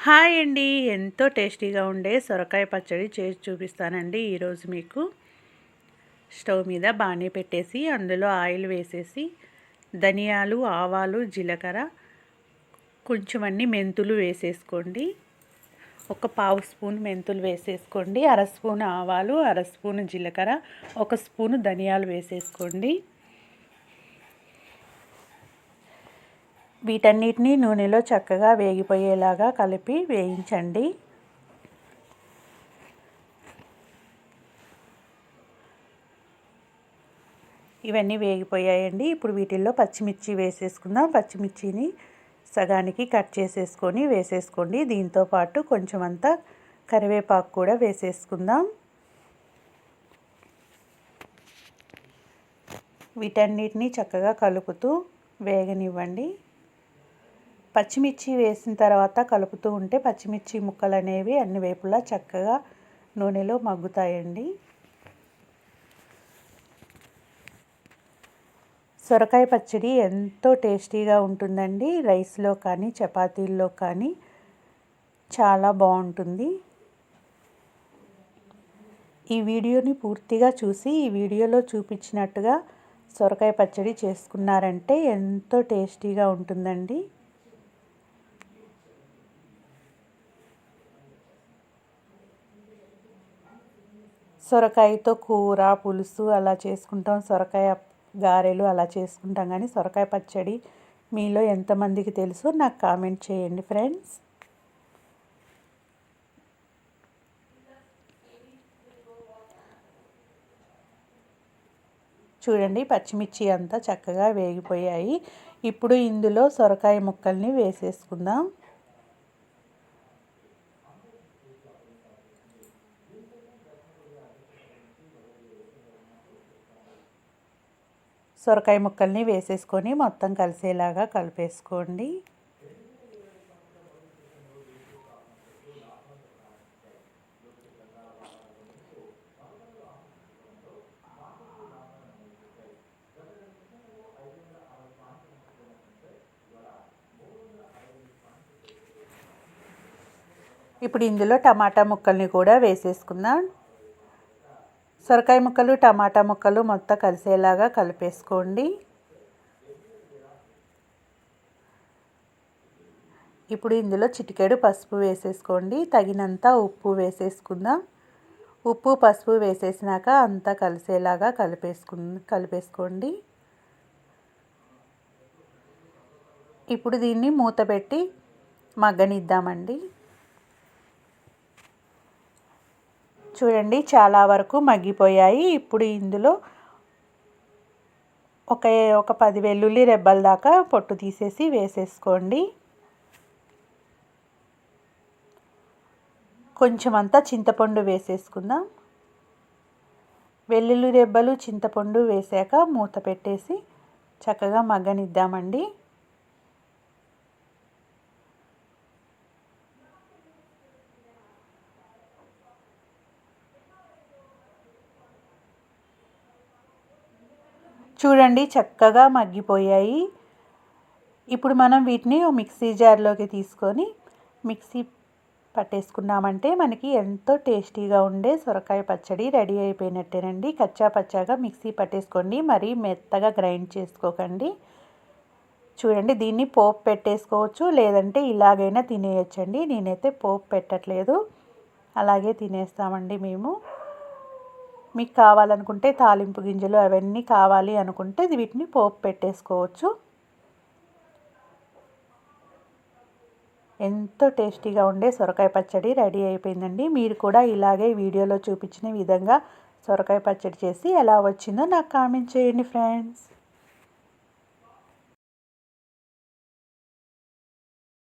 Hi అండి, ఎంతో టేస్టీగా ఉండే సొరకాయ పచ్చడి చేసి చూపిస్తానండి ఈరోజు మీకు. స్టవ్ మీద బాణీ పెట్టేసి అందులో ఆయిల్ వేసేసి ధనియాలు, ఆవాలు, జీలకర్ర, కొంచెం అన్ని మెంతులు వేసేసుకోండి. ఒక పావు స్పూన్ మెంతులు వేసేసుకోండి, అర స్పూన్ ఆవాలు, అర స్పూన్ జీలకర్ర, ఒక స్పూను ధనియాలు వేసేసుకోండి. వీటన్నిటిని నూనెలో చక్కగా వేగిపోయేలాగా కలిపి వేయించండి. ఇవన్నీ వేగిపోయాయండి. ఇప్పుడు వీటిల్లో పచ్చిమిర్చి వేసేసుకుందాం. పచ్చిమిర్చిని సగానికి కట్ చేసేసుకొని వేసేసుకోండి. దీంతోపాటు కొంచెం అంతా కరివేపాకు కూడా వేసేసుకుందాం. వీటన్నిటిని చక్కగా కలుపుతూ వేగనివ్వండి. పచ్చిమిర్చి వేసిన తర్వాత కలుపుతూ ఉంటే పచ్చిమిర్చి ముక్కలు అనేవి అన్ని వైపులా చక్కగా నూనెలో మగ్గుతాయండి. సొరకాయ పచ్చడి ఎంతో టేస్టీగా ఉంటుందండి. రైస్లో కానీ చపాతీల్లో కానీ చాలా బాగుంటుంది. ఈ వీడియోని పూర్తిగా చూసి ఈ వీడియోలో చూపించినట్టుగా సొరకాయ పచ్చడి చేసుకున్నారంటే ఎంతో టేస్టీగా ఉంటుందండి. సొరకాయతో కూర, పులుసు అలా చేసుకుంటాం. సొరకాయ గారెలు అలా చేసుకుంటాం. కానీ సొరకాయ పచ్చడి మీలో ఎంతమందికి తెలుసో నాకు కామెంట్ చేయండి ఫ్రెండ్స్. చూడండి, పచ్చిమిర్చి అంతా చక్కగా వేగిపోయాయి. ఇప్పుడు ఇందులో సొరకాయ ముక్కల్ని వేసేసుకుందాం. సొరకాయ ముక్కల్ని వేసేసుకొని మొత్తం కలిసేలాగా కలిపేసుకోండి. ఇప్పుడు ఇందులో టమాటా ముక్కల్ని కూడా వేసేసుకుందాం. సొరకాయ ముక్కలు, టమాటా ముక్కలు మొత్తం కలిసేలాగా కలిపేసుకోండి. ఇప్పుడు ఇందులో చిటికెడు పసుపు వేసేసుకోండి. తగినంత ఉప్పు వేసేసుకుందాం. ఉప్పు, పసుపు వేసేసినాక అంతా కలిసేలాగా కలిపేసుకోండి. ఇప్పుడు దీన్ని మూత పెట్టి మగ్గనిద్దామండి. చూడండి, చాలా వరకు మగ్గిపోయాయి. ఇప్పుడు ఇందులో ఒక 10 వెల్లుల్లి రెబ్బల దాకా పొట్టు తీసేసి వేసేసుకోండి. కొంచెం అంతా చింతపండు వేసేసుకుందాం. వెల్లుల్లి రెబ్బలు, చింతపండు వేసాక మూత పెట్టేసి చక్కగా మగ్గనిద్దామండి. చూడండి, చక్కగా మగ్గిపోయాయి. ఇప్పుడు మనం వీటిని మిక్సీ జార్లోకి తీసుకొని మిక్సీ పట్టేసుకున్నామంటే మనకి ఎంతో టేస్టీగా ఉండే సొరకాయ పచ్చడి రెడీ అయిపోయినట్టేనండి. కచ్చా పచ్చాగా మిక్సీ పట్టేసుకోండి, మరీ మెత్తగా గ్రైండ్ చేసుకోకండి. చూడండి, దీన్ని పోపు పెట్టేసుకోవచ్చు, లేదంటే ఇలాగైనా తినేయచ్చండి. నేనైతే పోపు పెట్టట్లేదు, అలాగే తినేస్తామండి మేము. మీకు కావాలనుకుంటే తాలింపు గింజలు అవన్నీ కావాలి అనుకుంటే వీటిని పోపు పెట్టేసుకోవచ్చు. ఎంతో టేస్టీగా ఉండే సొరకాయ పచ్చడి రెడీ అయిపోయిందండి. మీరు కూడా ఇలాగే వీడియోలో చూపించిన విధంగా సొరకాయ పచ్చడి చేసి ఎలా వచ్చిందో నాకు కామెంట్ చేయండి ఫ్రెండ్స్.